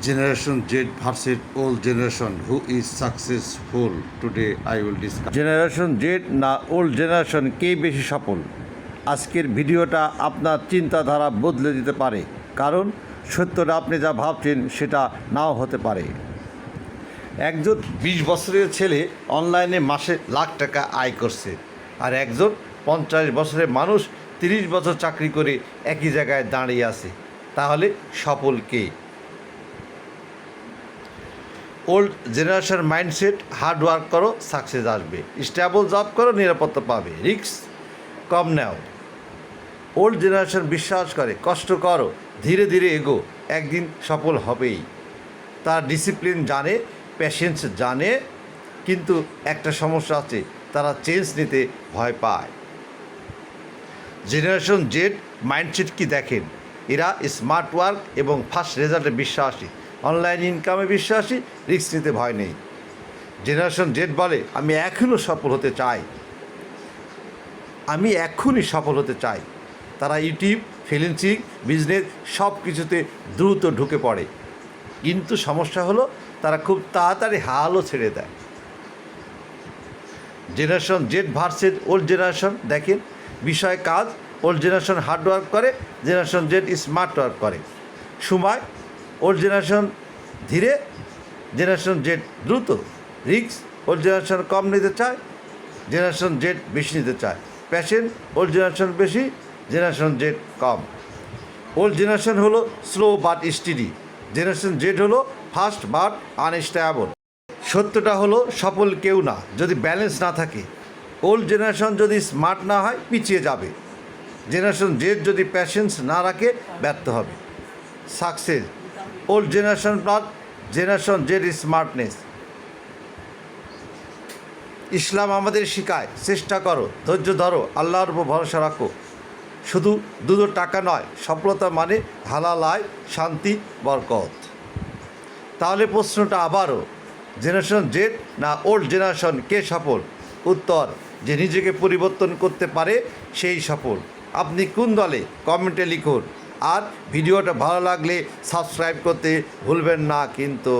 Generation Z versus old generation. Who is successful? Today I will discuss. Generation Z না old generation কে বেশি সফল? আজকের ভিডিওটা আপনার চিন্তাধারা বদলে দিতে পারে, কারণ সত্যটা আপনি যা ভাবছেন সেটা নাও হতে পারে। একজন 20 বছরের ছেলে অনলাইনে মাসে লাখ টাকা আয় করছে, আর একজন 50 বছরের মানুষ 30 বছর চাকরি করে একই জায়গায় দাঁড়িয়ে আছে। তাহলে সফল কে? Old generation mindset, hard work করো, সাকসেস আসবে। স্টেবল জব করো, নিরাপত্তা পাবে, রিস্ক কম নাও। ওল্ড জেনারেশন বিশ্বাস করে কষ্ট করো, ধীরে ধীরে এগো, একদিন সফল হবেই। তার ডিসিপ্লিন জানে, প্যাশেন্স জানে, কিন্তু একটা সমস্যা আছে, তারা চেঞ্জ নিতে ভয় পায়। জেনারেশন জেড মাইন্ডসেট কি দেখেন? এরা স্মার্ট ওয়ার্ক এবং ফাস্ট রেজাল্টে বিশ্বাসী, অনলাইন ইনকামে বিশ্বাসী, রিস্ক নিতে ভয় নেই। জেনারেশন জেড বলে আমি এখনও সফল হতে চাই, আমি এখনই সফল হতে চাই। তারা ইউটিউব, ফ্রিল্যান্সিং, বিজনেস সব কিছুতে দ্রুত ঢুকে পড়ে, কিন্তু সমস্যা হলো তারা খুব তাড়াতাড়ি হালও ছেড়ে দেয়। Generation Z versus old generation দেখেন, বিষয় কাজ। ওল্ড জেনারেশন হার্ড ওয়ার্ক করে, জেনারেশন জেড স্মার্ট ওয়ার্ক করে। সময় ওল্ড জেনারেশন ধীরে, জেনারেশন জেড দ্রুত। রিস্ক ওল্ড জেনারেশন কম নিতে চায়, জেনারেশন জেড বেশি নিতে চায়। প্যাশন ওল্ড জেনারেশন বেশি, জেনারেশন জেড কম। ওল্ড জেনারেশন হলো slow but steady, generation Z হলো ফাস্ট বাট আনস্টেবল। সত্যটা হলো সফল কেউ না যদি ব্যালেন্স না থাকে। ওল্ড জেনারেশন যদি স্মার্ট না হয় পিছিয়ে যাবে, জেনারেশন জেড যদি প্যাশেন্স না রাখে ব্যর্থ হবে। Success old generation plus generation Z smartness. Islam আমাদের শেখায় চেষ্টা করো, ধৈর্য ধরো, আল্লাহর উপর ভরসা রাখো। শুধু দুটো টাকা নয়, সফলতা মানে হালাল আয়, শান্তি, বরকত। তাহলে প্রশ্নটা আবারও, জেনারেশন জেড না ওল্ড জেনারেশন কে সফল? উত্তর, যে নিজেকে পরিবর্তন করতে পারে সেই সফল। আপনি কোন দলে? কমেন্টে লিখুন। আর ভিডিওটা ভালো লাগলে সাবস্ক্রাইব করতে ভুলবেন না কিন্তু।